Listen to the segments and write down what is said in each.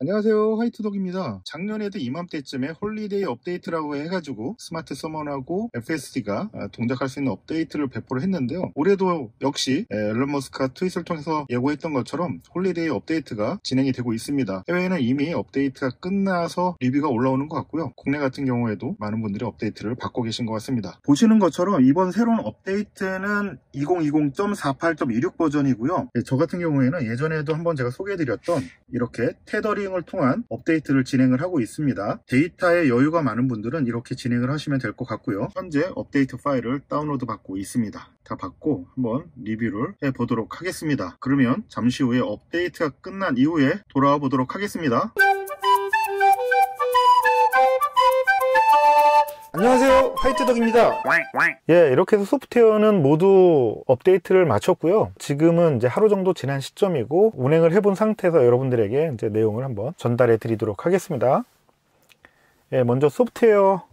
안녕하세요, 화이트독입니다. 작년에도 이맘때쯤에 홀리데이 업데이트라고 해가지고 스마트 서먼하고 FSD가 동작할 수 있는 업데이트를 배포를 했는데요. 올해도 역시 앨런 머스크가 트윗을 통해서 예고했던 것처럼 홀리데이 업데이트가 진행이 되고 있습니다. 해외에는 이미 업데이트가 끝나서 리뷰가 올라오는 것 같고요. 국내 같은 경우에도 많은 분들이 업데이트를 받고 계신 것 같습니다. 보시는 것처럼 이번 새로운 업데이트는 2020.48.26 버전이고요. 저 같은 경우에는 예전에도 한번 제가 소개해드렸던 이렇게 테더링을 통한 업데이트를 진행을 하고 있습니다. 데이터에 여유가 많은 분들은 이렇게 진행을 하시면 될 것 같고요. 현재 업데이트 파일을 다운로드 받고 있습니다. 다 받고 한번 리뷰를 해보도록 하겠습니다. 그러면 잠시 후에 업데이트가 끝난 이후에 돌아와 보도록 하겠습니다. 안녕하세요, 화이트독입니다. 이렇게 해서 소프트웨어는 모두 업데이트를 마쳤고요. 지금은 이제 하루 정도 지난 시점이고 운행을 해본 상태에서 여러분들에게 이제 내용을 한번 전달해 드리도록 하겠습니다. 먼저 소프트웨어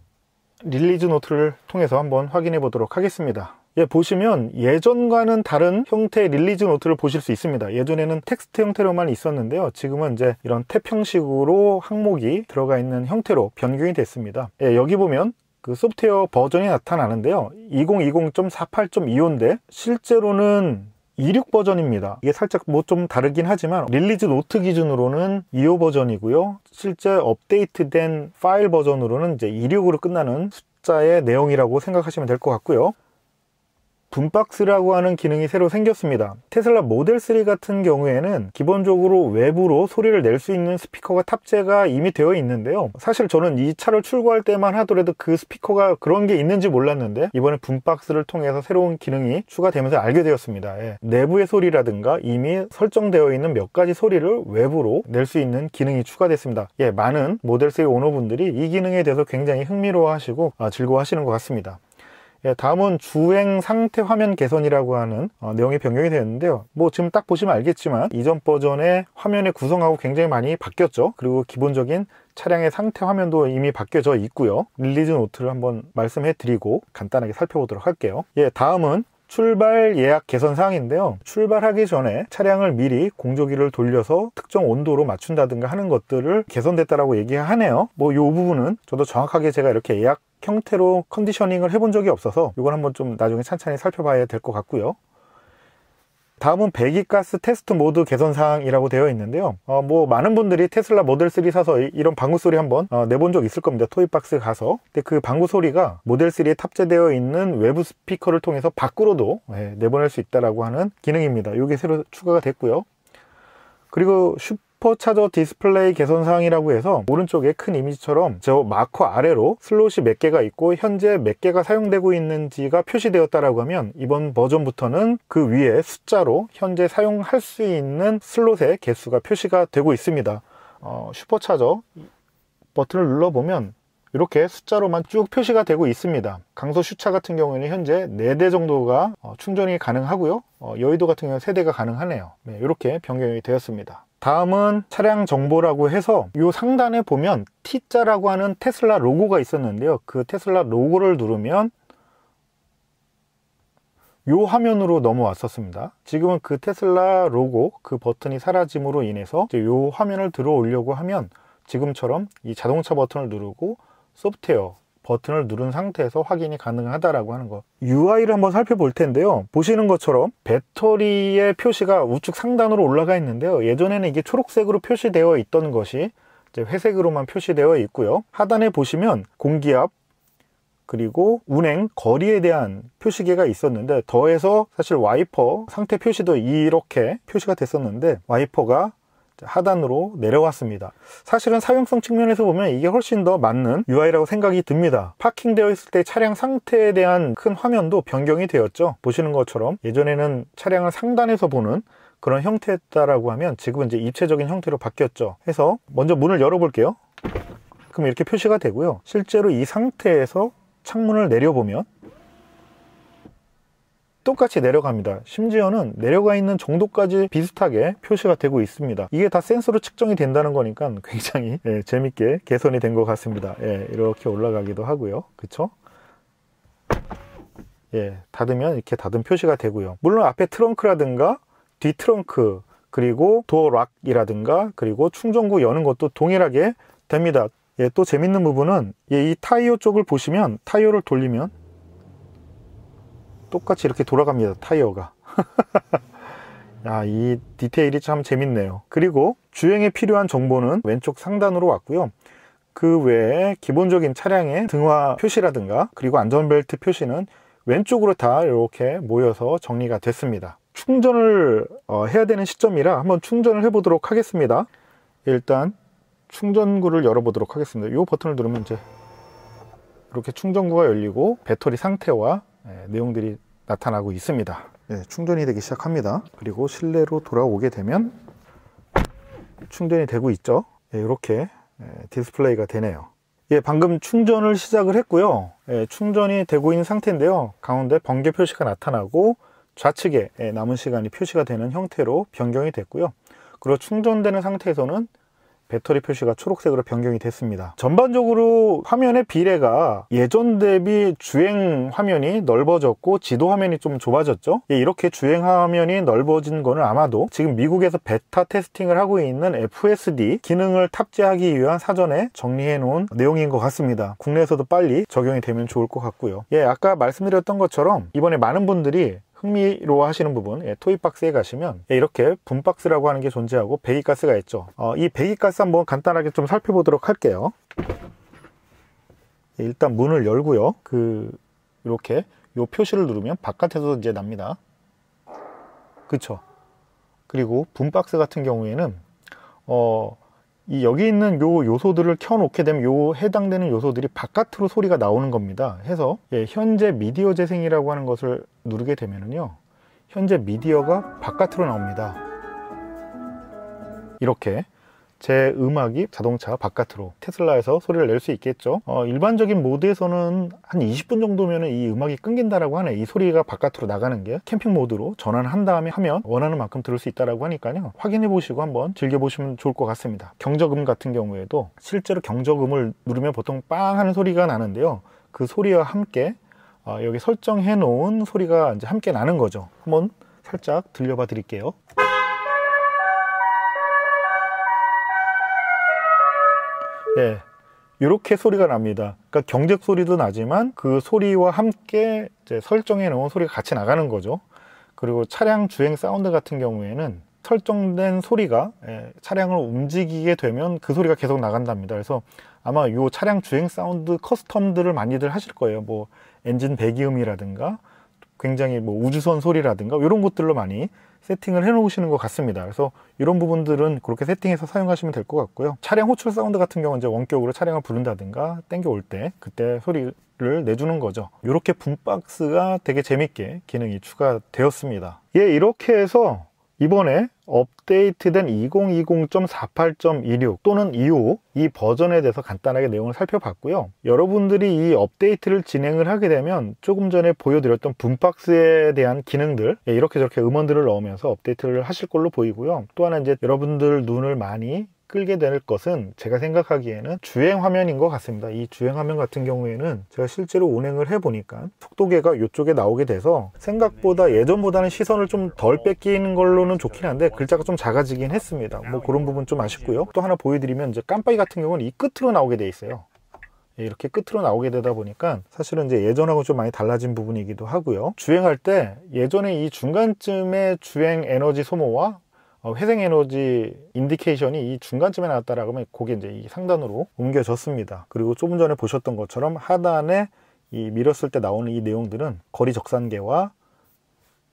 릴리즈 노트를 통해서 한번 확인해 보도록 하겠습니다. 보시면 예전과는 다른 형태의 릴리즈 노트를 보실 수 있습니다. 예전에는 텍스트 형태로만 있었는데요. 지금은 이제 이런 탭 형식으로 항목이 들어가 있는 형태로 변경이 됐습니다. 여기 보면 그 소프트웨어 버전이 나타나는데요. 2020.48.25인데 실제로는 26 버전입니다. 이게 살짝 뭐 좀 다르긴 하지만 릴리즈 노트 기준으로는 25 버전이고요. 실제 업데이트된 파일 버전으로는 이제 26으로 끝나는 숫자의 내용이라고 생각하시면 될 것 같고요. 붐박스라고 하는 기능이 새로 생겼습니다. 테슬라 모델 3 같은 경우에는 기본적으로 외부로 소리를 낼 수 있는 스피커가 탑재가 이미 되어 있는데요. 사실 저는 이 차를 출고할 때만 하더라도 그 스피커가 그런 게 있는지 몰랐는데 이번에 붐박스를 통해서 새로운 기능이 추가되면서 알게 되었습니다. 내부의 소리라든가 이미 설정되어 있는 몇 가지 소리를 외부로 낼 수 있는 기능이 추가됐습니다. 많은 모델 3 오너분들이 이 기능에 대해서 굉장히 흥미로워하시고 즐거워하시는 것 같습니다. 다음은 주행 상태 화면 개선이라고 하는 내용이 변경이 되었는데요. 뭐 지금 딱 보시면 알겠지만 이전 버전의 화면의 구성하고 굉장히 많이 바뀌었죠. 그리고 기본적인 차량의 상태 화면도 이미 바뀌어져 있고요. 릴리즈 노트를 한번 말씀해 드리고 간단하게 살펴보도록 할게요. 다음은 출발 예약 개선 사항인데요. 출발하기 전에 차량을 미리 공조기를 돌려서 특정 온도로 맞춘다든가 하는 것들을 개선됐다라고 얘기하네요. 뭐 이 부분은 저도 정확하게 제가 이렇게 예약 형태로 컨디셔닝을 해본 적이 없어서 이건 한번 좀 나중에 찬찬히 살펴봐야 될 것 같고요. 다음은 배기가스 테스트 모드 개선 사항이라고 되어 있는데요. 뭐 많은 분들이 테슬라 모델 3 사서 이런 방구 소리 한번 내본 적 있을 겁니다. 토이박스 가서. 근데 그 방구 소리가 모델 3에 탑재되어 있는 외부 스피커를 통해서 밖으로도 내보낼 수 있다라고 하는 기능입니다. 이게 새로 추가가 됐고요. 그리고 슈퍼차저 디스플레이 개선 사항이라고 해서 오른쪽에 큰 이미지처럼 저 마커 아래로 슬롯이 몇 개가 있고 현재 몇 개가 사용되고 있는지가 표시되었다라고 하면 이번 버전부터는 그 위에 숫자로 현재 사용할 수 있는 슬롯의 개수가 표시가 되고 있습니다. 슈퍼차저 버튼을 눌러보면 이렇게 숫자로만 쭉 표시가 되고 있습니다. 강소 슈차 같은 경우에는 현재 4대 정도가 충전이 가능하고요. 여의도 같은 경우는 3대가 가능하네요. 이렇게 변경이 되었습니다. 다음은 차량 정보라고 해서 이 상단에 보면 T자라고 하는 테슬라 로고가 있었는데요. 그 테슬라 로고를 누르면 이 화면으로 넘어왔었습니다. 지금은 그 테슬라 로고 그 버튼이 사라짐으로 인해서 이 화면을 들어 오려고 하면 지금처럼 이 자동차 버튼을 누르고 소프트웨어 버튼을 누른 상태에서 확인이 가능하다라고 하는 거. UI를 한번 살펴볼 텐데요. 보시는 것처럼 배터리의 표시가 우측 상단으로 올라가 있는데요. 예전에는 이게 초록색으로 표시되어 있던 것이 이제 회색으로만 표시되어 있고요. 하단에 보시면 공기압 그리고 운행 거리에 대한 표시계가 있었는데 더해서 사실 와이퍼 상태 표시도 이렇게 표시가 됐었는데 와이퍼가 하단으로 내려왔습니다. 사실은 사용성 측면에서 보면 이게 훨씬 더 맞는 UI라고 생각이 듭니다. 파킹되어 있을 때 차량 상태에 대한 큰 화면도 변경이 되었죠. 보시는 것처럼 예전에는 차량을 상단에서 보는 그런 형태였다라고 하면 지금은 이제 입체적인 형태로 바뀌었죠. 해서 먼저 문을 열어볼게요. 그럼 이렇게 표시가 되고요. 실제로 이 상태에서 창문을 내려보면 똑같이 내려갑니다. 심지어는 내려가 있는 정도까지 비슷하게 표시가 되고 있습니다. 이게 다 센서로 측정이 된다는 거니까 굉장히 재밌게 개선이 된 것 같습니다. 이렇게 올라가기도 하고요. 그쵸? 닫으면 이렇게 닫은 표시가 되고요. 물론 앞에 트렁크라든가 뒤 트렁크 그리고 도어 락이라든가 그리고 충전구 여는 것도 동일하게 됩니다. 예, 또 재밌는 부분은 이 타이어 쪽을 보시면 타이어를 돌리면 똑같이 이렇게 돌아갑니다. 타이어가. 야, 이 디테일이 참 재밌네요. 그리고 주행에 필요한 정보는 왼쪽 상단으로 왔고요. 그 외에 기본적인 차량의 등화 표시라든가 그리고 안전벨트 표시는 왼쪽으로 다 이렇게 모여서 정리가 됐습니다. 충전을 해야 되는 시점이라 한번 충전을 해 보도록 하겠습니다. 일단 충전구를 열어 보도록 하겠습니다. 이 버튼을 누르면 이제 이렇게 충전구가 열리고 배터리 상태와 내용들이 나타나고 있습니다. 충전이 되기 시작합니다. 그리고 실내로 돌아오게 되면 충전이 되고 있죠. 이렇게 디스플레이가 되네요. 방금 충전을 시작을 했고요. 충전이 되고 있는 상태인데요. 가운데 번개 표시가 나타나고 좌측에 남은 시간이 표시가 되는 형태로 변경이 됐고요. 그리고 충전되는 상태에서는 배터리 표시가 초록색으로 변경이 됐습니다. 전반적으로 화면의 비례가 예전 대비 주행 화면이 넓어졌고 지도 화면이 좀 좁아졌죠. 이렇게 주행 화면이 넓어진 거는 아마도 지금 미국에서 베타 테스팅을 하고 있는 FSD 기능을 탑재하기 위한 사전에 정리해 놓은 내용인 것 같습니다. 국내에서도 빨리 적용이 되면 좋을 것 같고요. 아까 말씀드렸던 것처럼 이번에 많은 분들이 흥미로워 하시는 부분, 토이박스에 가시면 이렇게 분박스라고 하는 게 존재하고 배기가스가 있죠. 이 배기가스 한번 간단하게 좀 살펴보도록 할게요. 일단 문을 열고요. 이렇게 요 표시를 누르면 바깥에서 이제 납니다. 그쵸? 그리고 분박스 같은 경우에는 여기 있는 요 요소들을 켜놓게 되면 요 해당되는 요소들이 바깥으로 소리가 나오는 겁니다. 해서 현재 미디어 재생이라고 하는 것을 누르게 되면은요, 현재 미디어가 바깥으로 나옵니다. 이렇게 제 음악이 자동차 바깥으로 테슬라에서 소리를 낼 수 있겠죠. 일반적인 모드에서는 한 20분 정도면 이 음악이 끊긴다라고 하네. 이 소리가 바깥으로 나가는 게 캠핑 모드로 전환한 다음에 하면 원하는 만큼 들을 수 있다라고 하니까요. 확인해 보시고 한번 즐겨보시면 좋을 것 같습니다. 경적음 같은 경우에도 실제로 경적음을 누르면 보통 빵 하는 소리가 나는데요. 그 소리와 함께 여기 설정해 놓은 소리가 이제 함께 나는 거죠. 한번 살짝 들려봐 드릴게요. 이렇게 소리가 납니다. 그러니까 경적 소리도 나지만 그 소리와 함께 이제 설정해 놓은 소리가 같이 나가는 거죠. 그리고 차량 주행 사운드 같은 경우에는 설정된 소리가 차량을 움직이게 되면 그 소리가 계속 나간답니다. 그래서 아마 이 차량 주행 사운드 커스텀들을 많이들 하실 거예요. 뭐 엔진 배기음이라든가 굉장히 뭐 우주선 소리라든가 이런 것들로 많이 세팅을 해 놓으시는 것 같습니다. 그래서 이런 부분들은 그렇게 세팅해서 사용하시면 될 것 같고요. 차량 호출 사운드 같은 경우는 이제 원격으로 차량을 부른다든가 땡겨올 때 그때 소리를 내주는 거죠. 이렇게 분박스가 되게 재밌게 기능이 추가되었습니다. 이렇게 해서 이번에 업데이트된 2020.48.26 또는 25 이 버전에 대해서 간단하게 내용을 살펴봤고요. 여러분들이 이 업데이트를 진행을 하게 되면 조금 전에 보여드렸던 분박스에 대한 기능들 이렇게 저렇게 음원들을 넣으면서 업데이트를 하실 걸로 보이고요. 또 하나 이제 여러분들 눈을 많이 끌게 될 것은 제가 생각하기에는 주행 화면인 것 같습니다. 이 주행 화면 같은 경우에는 제가 실제로 운행을 해보니까 속도계가 이쪽에 나오게 돼서 생각보다 예전보다는 시선을 좀 덜 뺏기는 걸로는 좋긴 한데 글자가 좀 작아지긴 했습니다. 뭐 그런 부분 좀 아쉽고요. 또 하나 보여드리면 이제 깜빡이 같은 경우는 이 끝으로 나오게 돼 있어요. 이렇게 끝으로 나오게 되다 보니까 사실은 이제 예전하고 좀 많이 달라진 부분이기도 하고요. 주행할 때 예전에 이 중간쯤에 주행 에너지 소모와 회생 에너지 인디케이션이 이 중간쯤에 나왔다라고 하면 그게 이제 이 상단으로 옮겨졌습니다. 그리고 조금 전에 보셨던 것처럼 하단에 이 밀었을 때 나오는 이 내용들은 거리 적산계와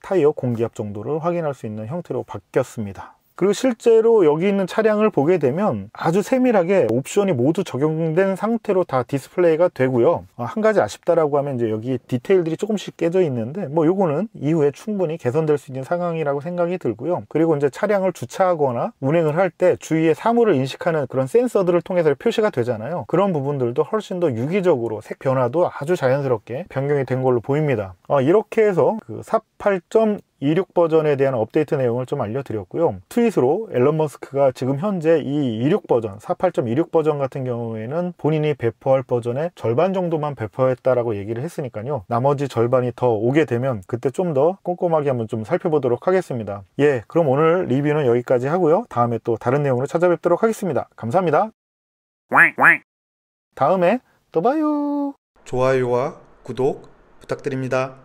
타이어 공기압 정도를 확인할 수 있는 형태로 바뀌었습니다. 그리고 실제로 여기 있는 차량을 보게 되면 아주 세밀하게 옵션이 모두 적용된 상태로 다 디스플레이가 되고요. 한 가지 아쉽다라고 하면 이제 여기 디테일들이 조금씩 깨져 있는데 뭐 요거는 이후에 충분히 개선될 수 있는 상황이라고 생각이 들고요. 그리고 이제 차량을 주차하거나 운행을 할 때 주위의 사물을 인식하는 그런 센서들을 통해서 표시가 되잖아요. 그런 부분들도 훨씬 더 유기적으로 색 변화도 아주 자연스럽게 변경이 된 걸로 보입니다. 이렇게 해서 그 48.26 26 버전에 대한 업데이트 내용을 좀 알려드렸고요. 트윗으로 앨런 머스크가 지금 현재 이 26 버전, 48.26 버전 같은 경우에는 본인이 배포할 버전의 절반 정도만 배포했다라고 얘기를 했으니까요. 나머지 절반이 더 오게 되면 그때 좀 더 꼼꼼하게 한번 좀 살펴보도록 하겠습니다. 예, 그럼 오늘 리뷰는 여기까지 하고요. 다음에 또 다른 내용으로 찾아뵙도록 하겠습니다. 감사합니다. 다음에 또 봐요. 좋아요와 구독 부탁드립니다.